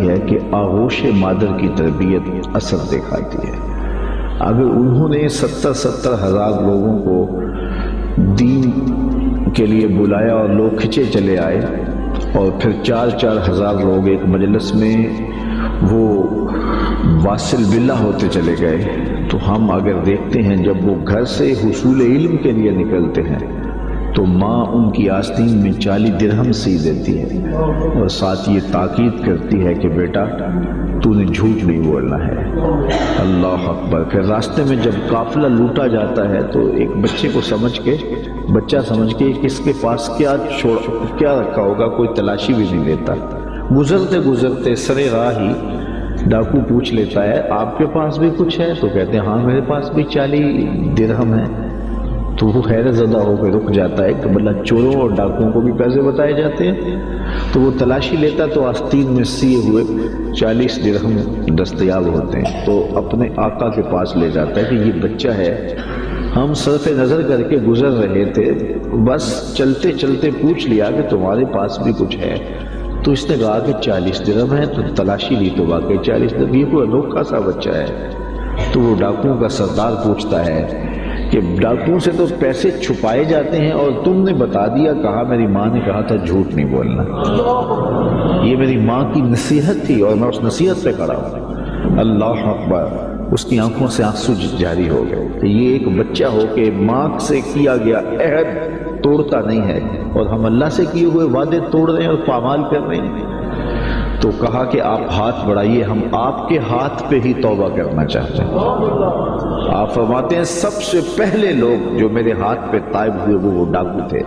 ہے کہ آغوش مادر کی تربیت اثر دکھاتی ہے۔ اگر انہوں نے 70,000 لوگوں کو دین کے لیے بلایا اور لوگ کھچے چلے آئے، اور پھر 4,000 لوگ ایک مجلس میں وہ واصل باللہ ہوتے چلے گئے، تو ہم اگر دیکھتے ہیں جب وہ گھر سے حصول علم کے لیے نکلتے ہیں تو ماں ان کی آستین میں 40 درہم سی دیتی ہے اور ساتھ یہ تاکید کرتی ہے کہ بیٹا تو نے جھوٹ نہیں بولنا ہے۔ اللہ اکبر۔ پھر راستے میں جب قافلہ لوٹا جاتا ہے تو ایک بچے کو بچہ سمجھ کے کس کے پاس کیا رکھا ہوگا کوئی تلاشی بھی نہیں لیتا۔ گزرتے گزرتے سرے راہ ہی ڈاکو پوچھ لیتا ہے آپ کے پاس بھی کچھ ہے؟ تو کہتے ہیں ہاں میرے پاس بھی 40 درہم ہے۔ تو وہ حیرت زدہ ہو کے رک جاتا ہے کہ بلکہ چوروں اور ڈاکوؤں کو بھی پیسے بتائے جاتے ہیں۔ تو وہ تلاشی لیتا تو آستین میں سیے ہوئے 40 درہم دستیاب ہوتے ہیں، تو اپنے آقا کے پاس لے جاتا ہے کہ یہ بچہ ہے، ہم صرف نظر کر کے گزر رہے تھے، بس چلتے چلتے پوچھ لیا کہ تمہارے پاس بھی کچھ ہے۔ تو اس نے کہا کہ 40 درہم ہے، تو تلاشی لی تو واقعی 40 درہم، یہ کوئی انوکھا سا بچہ ہے۔ تو وہ ڈاکوؤں کا سردار پوچھتا ہے کہ ڈاکوؤں سے تو پیسے چھپائے جاتے ہیں اور تم نے بتا دیا، کہا میری ماں نے کہا تھا جھوٹ نہیں بولنا، یہ میری ماں کی نصیحت تھی اور میں اس نصیحت پہ کھڑا ہوں۔ اللہ اکبر۔ اس کی آنکھوں سے آنسو جاری ہو گئے کہ یہ ایک بچہ ہو کہ ماں سے کیا گیا عہد توڑتا نہیں ہے، اور ہم اللہ سے کیے ہوئے وعدے توڑ رہے ہیں اور پامال کر رہے ہیں۔ تو کہا کہ آپ ہاتھ بڑھائیے، ہم آپ کے ہاتھ پہ ہی توبہ کرنا چاہتے ہیں۔ آپ فرماتے ہیں سب سے پہلے لوگ جو میرے ہاتھ پہ تائب ہوئے وہ ڈاکو تھے۔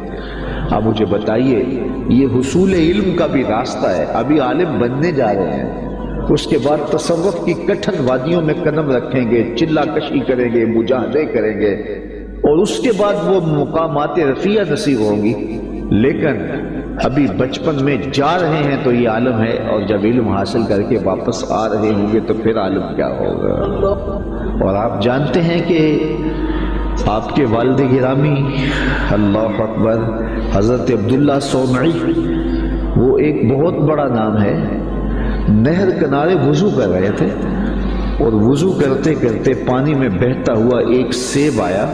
آپ مجھے بتائیے، یہ حصول علم کا بھی راستہ ہے، ابھی عالم بننے جا رہے ہیں، اس کے بعد تصوف کی کٹھن وادیوں میں قدم رکھیں گے، چلا کشی کریں گے، مجاہدے کریں گے، اور اس کے بعد وہ مقامات رفیع نصیب ہوں گی۔ لیکن ابھی بچپن میں جا رہے ہیں تو یہ عالم ہے، اور جب علم حاصل کر کے واپس آ رہے ہوں گے تو پھر عالم کیا ہوگا۔ اور آپ جانتے ہیں کہ آپ کے والد گرامی اللہ اکبر حضرت عبداللہ صومعی، وہ ایک بہت بڑا نام ہے، نہر کنارے وضو کر رہے تھے، اور وضو کرتے کرتے پانی میں بہتا ہوا ایک سیب آیا،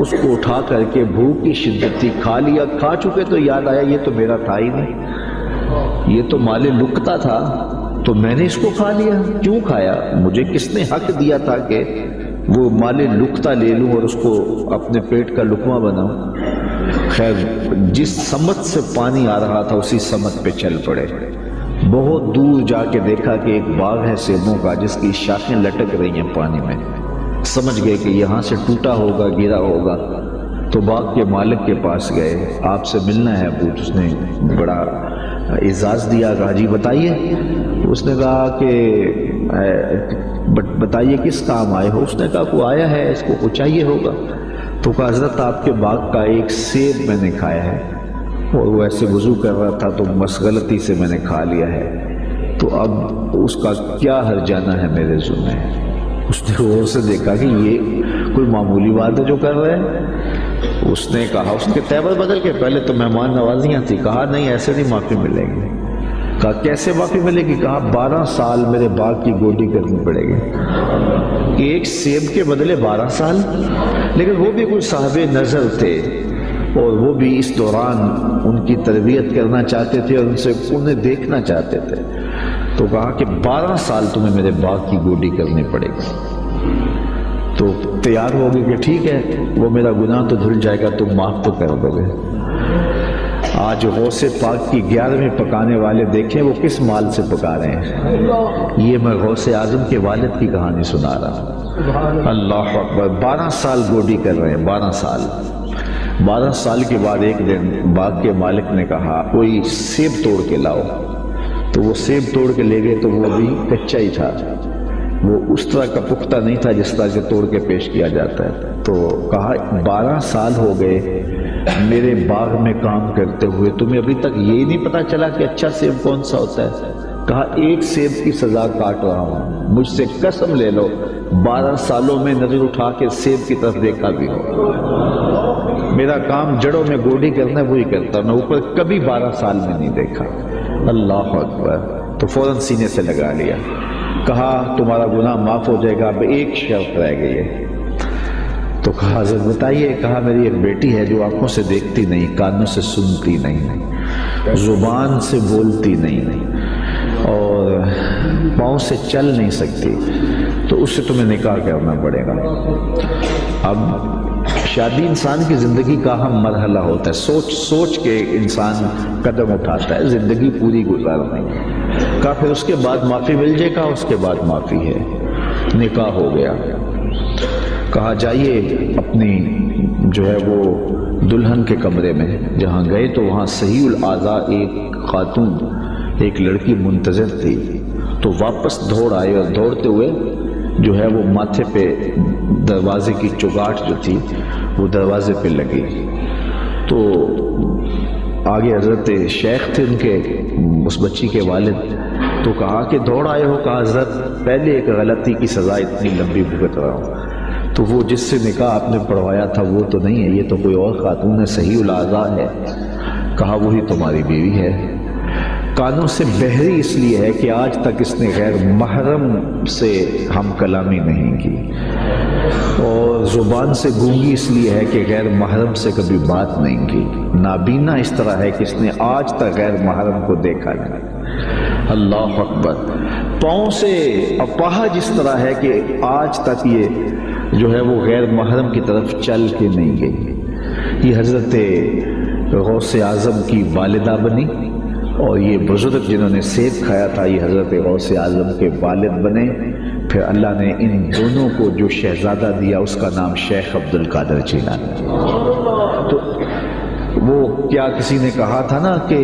اس کو اٹھا کر کے بھوک کی شدت تھی، کھا لیا، کھا چکے تو یاد آیا یہ تو میرا تھا ہی نہیں، یہ تو مال لقطہ تھا، تو میں نے اس کو کھا لیا۔ کیوں کھایا؟ مجھے کس نے حق دیا تھا کہ وہ مال لقطہ لے لوں اور اس کو اپنے پیٹ کا لقمہ بناؤں؟ خیر، جس سمت سے پانی آ رہا تھا اسی سمت پہ چل پڑے۔ بہت دور جا کے دیکھا کہ ایک باغ ہے سیبوں کا جس کی شاخیں لٹک رہی ہیں پانی میں، سمجھ گئے کہ یہاں سے ٹوٹا ہوگا، گرا ہوگا، تو باغ کے مالک کے پاس گئے، آپ سے ملنا ہے ابو۔ اس نے بڑا اعزاز دیا، کہا جی بتائیے۔ اس نے کہا کہ بتائیے کس کام آئے ہو؟ اس نے کہا کوئی آیا ہے، اس کو کچھ چاہیے ہوگا۔ تو کہا حضرت آپ کے باغ کا ایک سیب میں نے کھایا ہے، اور وہ ایسے وضو کر رہا تھا تو بس غلطی سے میں نے کھا لیا ہے، تو اب اس کا کیا ہرجانہ ہے میرے ذمہ؟ اس نے غور سے دیکھا کہ یہ کوئی معمولی بات ہے جو کر رہے ہیں۔ اس نے کہا، اس کے تیور بدل کے، پہلے تو مہمان نوازیاں تھی، کہا نہیں ایسے نہیں معافی ملے گی۔ کہا کیسے معافی ملے گی؟ کہا 12 سال میرے باغ کی گوڈی کرنی پڑے گی۔ ایک سیب کے بدلے 12 سال؟ لیکن وہ بھی کوئی صاحب نظر تھے، اور وہ بھی اس دوران ان کی تربیت کرنا چاہتے تھے اور انہیں دیکھنا چاہتے تھے، تو کہا کہ 12 سال تمہیں میرے باغ کی گوڈی کرنی پڑے گی۔ تو تیار ہو گئے کہ ٹھیک ہے، وہ میرا گناہ تو دھل جائے گا، تم معاف تو کر دو گے۔ آج غوث پاک کی 11ویں پکانے والے دیکھیں وہ کس مال سے پکا رہے ہیں۔ یہ میں غوث اعظم کے والد کی کہانی سنا رہا ہوں۔ اللہ اکبر۔ 12 سال گوڈی کر رہے ہیں، 12 سال۔ 12 سال کے بعد ایک دن باغ کے مالک نے کہا کوئی سیب توڑ کے لاؤ، تو وہ سیب توڑ کے لے گئے، تو وہ بھی کچا ہی تھا، وہ اس طرح کا پختہ نہیں تھا جس طرح سے توڑ کے پیش کیا جاتا ہے۔ تو کہا 12 سال ہو گئے میرے باغ میں کام کرتے ہوئے، تمہیں ابھی تک یہی نہیں پتا چلا کہ اچھا سیب کون سا ہوتا ہے؟ کہا ایک سیب کی سزا کاٹ رہا ہوں، مجھ سے قسم لے لو 12 سالوں میں نظر اٹھا کے سیب کی طرف دیکھا بھی ہو۔ میرا کام جڑوں میں گوڈی کرنا ہے، وہی کرتا ہوں، میں اوپر کبھی 12 سال میں نہیں دیکھا۔ اللہ اکبر۔ تو فوراً سینے سے لگا لیا، کہا تمہارا گناہ معاف ہو جائے گا، اب ایک شرط رہ گئی ہے۔ تو کہا حضرت بتائیے؟ کہا میری ایک بیٹی ہے جو آنکھوں سے دیکھتی نہیں، کانوں سے سنتی نہیں، زبان سے بولتی نہیں اور پاؤں سے چل نہیں سکتی، تو اس سے تمہیں نکاح کرنا پڑے گا۔ اب شادی انسان کی زندگی کا اہم مرحلہ ہوتا ہے، سوچ سوچ کے انسان قدم اٹھاتا ہے زندگی پوری گزارنے۔ کہا پھر اس کے بعد معافی مل جائے گا؟ اس کے بعد معافی ہے، نکاح ہو گیا۔ کہا جائیے اپنی جو ہے وہ دلہن کے کمرے میں، جہاں گئے تو وہاں صحیح الاعضاء ایک خاتون، ایک لڑکی منتظر تھی، تو واپس دوڑ آئے اور دوڑتے ہوئے جو ہے وہ ماتھے پہ دروازے کی چگاٹ جو تھی وہ دروازے پہ لگی۔ تو آگے حضرت شیخ تھے ان کے، اس بچی کے والد، تو کہا کہ دوڑ آئے ہو؟ کہا حضرت پہلے ایک غلطی کی سزا اتنی لمبی بھگت رہا ہوں، تو وہ جس سے نکاح آپ نے پڑھوایا تھا وہ تو نہیں ہے، یہ تو کوئی اور خاتون ہے، صحیح الاعضاء ہے۔ کہا وہی تمہاری بیوی ہے۔ کانوں سے بہری اس لیے ہے کہ آج تک اس نے غیر محرم سے ہم کلامی نہیں کی، اور زبان سے گونگی اس لیے ہے کہ غیر محرم سے کبھی بات نہیں کی، نابینا اس طرح ہے کہ اس نے آج تک غیر محرم کو دیکھا نہیں۔ اللہ اکبر۔ پاؤں سے اپاہج اس طرح ہے کہ آج تک یہ جو ہے وہ غیر محرم کی طرف چل کے نہیں گئی۔ یہ حضرت غوث اعظم کی والدہ بنی، اور یہ بزرگ جنہوں نے سیب کھایا تھا یہ حضرت غوث اعظم کے والد بنے۔ پھر اللہ نے ان دونوں کو جو شہزادہ دیا اس کا نام شیخ عبد القادر جیلانی۔ تو وہ کیا کسی نے کہا تھا نا کہ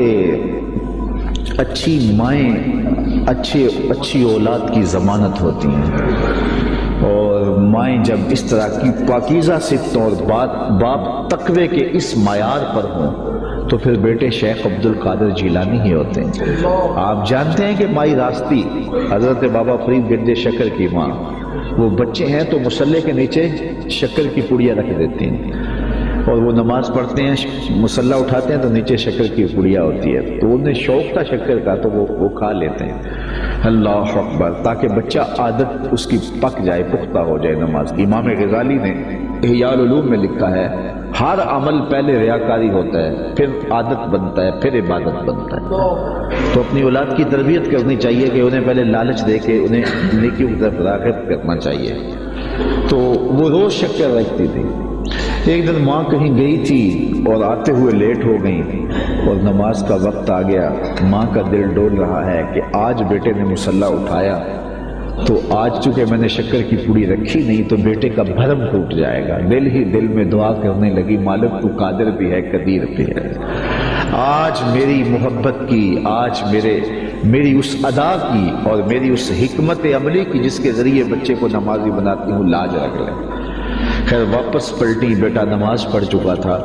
اچھی مائیں اچھی اولاد کی ضمانت ہوتی ہیں، اور مائیں جب اس طرح کی پاکیزہ صفت اور باپ تقوی کے اس معیار پر ہوں تو پھر بیٹے شیخ عبد القادر جیلانی ہی ہوتے ہیں۔ آپ جانتے ہیں کہ مائی راستی حضرت بابا فرید گنج شکر کی ماں، وہ بچے ہیں تو مصلے کے نیچے شکر کی پڑیاں رکھ دیتی ہیں، اور وہ نماز پڑھتے ہیں، مصلہ اٹھاتے ہیں تو نیچے شکر کی پڑیا ہوتی ہے، تو انہیں شوق تھا شکر کا تو وہ کھا لیتے ہیں۔ اللہ اکبر، تاکہ بچہ عادت اس کی پک جائے، پختہ ہو جائے نماز کی۔ امام غزالی نے احیاء العلوم میں لکھا ہے ہر عمل پہلے ریاکاری ہوتا ہے، پھر عادت بنتا ہے، پھر عبادت بنتا ہے۔ تو اپنی اولاد کی تربیت کرنی چاہیے کہ انہیں پہلے لالچ دے کے انہیں نیکیوں کی طرف راغب کرنا چاہیے۔ تو وہ روز شکر رکھتی تھی۔ ایک دن ماں کہیں گئی تھی اور آتے ہوئے لیٹ ہو گئی، اور نماز کا وقت آ گیا۔ ماں کا دل ڈول رہا ہے کہ آج بیٹے نے مصلہ اٹھایا تو آج چونکہ میں نے شکر کی پوڑی رکھی نہیں تو بیٹے کا بھرم ٹوٹ جائے گا۔ دل ہی دل میں دعا کرنے لگی، مالک تو قادر بھی ہے، قدیر بھی ہے، آج میری محبت کی، آج میری اس ادا کی اور میری اس حکمت عملی کی جس کے ذریعے بچے کو نمازی بناتی ہوں، لاج رکھ لے۔ خیر واپس پلٹی، بیٹا نماز پڑھ چکا تھا،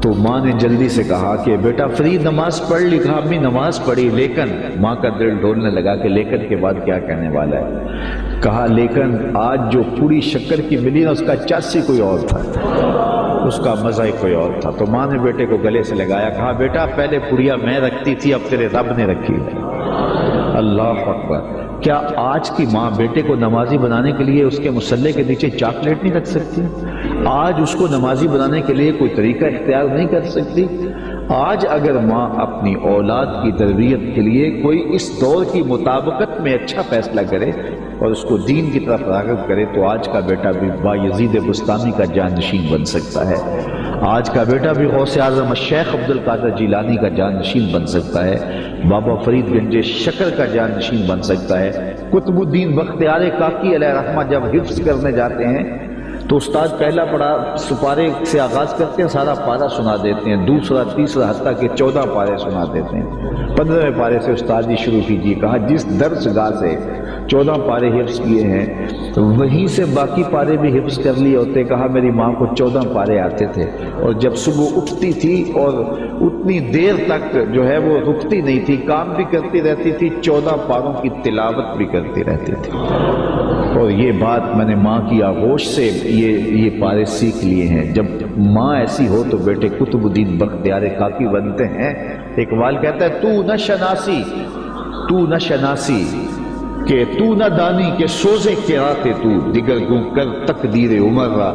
تو ماں نے جلدی سے کہا کہ بیٹا فرید نماز پڑھ لی؟ کہا امی نماز پڑھی، لیکن ماں کا دل ڈولنے لگا کہ لیکن کے بعد کیا کہنے والا ہے۔ کہا لیکن آج جو پوری شکر کی ملی نا اس کا چاسی کوئی اور تھا، اس کا مزہ ہی کوئی اور تھا۔ تو ماں نے بیٹے کو گلے سے لگایا، کہا بیٹا پہلے پڑیا میں رکھتی تھی، اب تیرے رب نے رکھی ہے۔ اللہ اکبر۔ کیا آج کی ماں بیٹے کو نمازی بنانے کے لیے اس کے مصلے کے نیچے چاکلیٹ نہیں رکھ سکتی؟ آج اس کو نمازی بنانے کے لیے کوئی طریقہ اختیار نہیں کر سکتی؟ آج اگر ماں اپنی اولاد کی تربیت کے لیے کوئی اس دور کی مطابقت میں اچھا فیصلہ کرے اور اس کو دین کی طرف راغب کرے تو آج کا بیٹا بھی بایزید بستانی کا جانشین بن سکتا ہے، آج کا بیٹا بھی غوث اعظم شیخ عبد القادر جیلانی کا جانشین بن سکتا ہے، بابا فرید گنج شکر کا جانشین بن سکتا ہے۔ قطب الدین بختیار کاکی علیہ رحمہ جب حفظ کرنے جاتے ہیں تو استاد پہلا پڑھا سپارے سے آغاز کرتے ہیں، سارا پارہ سنا دیتے ہیں، دوسرا تیسرا حتیٰ کہ 14 پارے سنا دیتے ہیں۔ 15ویں پارے سے استاد جی شروع کیجیے۔ کہا جس درس گاہ سے 14 پارے حفظ کیے ہیں وہیں سے باقی پارے بھی حفظ کر لیے ہوتے۔ کہا میری ماں کو 14 پارے آتے تھے، اور جب صبح اٹھتی تھی اور اتنی دیر تک جو ہے وہ رکتی نہیں تھی، کام بھی کرتی رہتی تھی، 14 پاروں کی تلاوت بھی کرتی رہتی تھی۔ اور یہ بات میں نے ماں کی آغوش سے یہ پارے سیکھ لیے ہیں۔ جب ماں ایسی ہو تو بیٹے قطب الدین بختیار کاکی بنتے ہیں۔ اقبال کہتا ہے تو نہ شناسی تو نہ شناسی کہ تو نہ دانی کہ سوزے کراتے تو دیگر گوں کر تقدیر عمر را،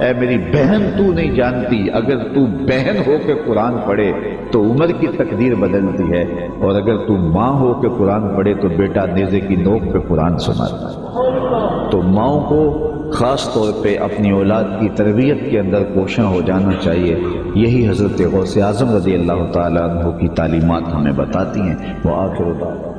اے میری بہن تو نہیں جانتی اگر تو بہن ہو کے قرآن پڑھے تو عمر کی تقدیر بدلتی ہے، اور اگر تو ماں ہو کے قرآن پڑھے تو بیٹا نیزے کی نوک پہ قرآن سناتا ہے۔ تو ماؤں کو خاص طور پہ اپنی اولاد کی تربیت کے اندر کوشاں ہو جانا چاہیے، یہی حضرت غوث اعظم رضی اللہ تعالیٰ عنہ کی تعلیمات ہمیں بتاتی ہیں۔ وآخر دعوانا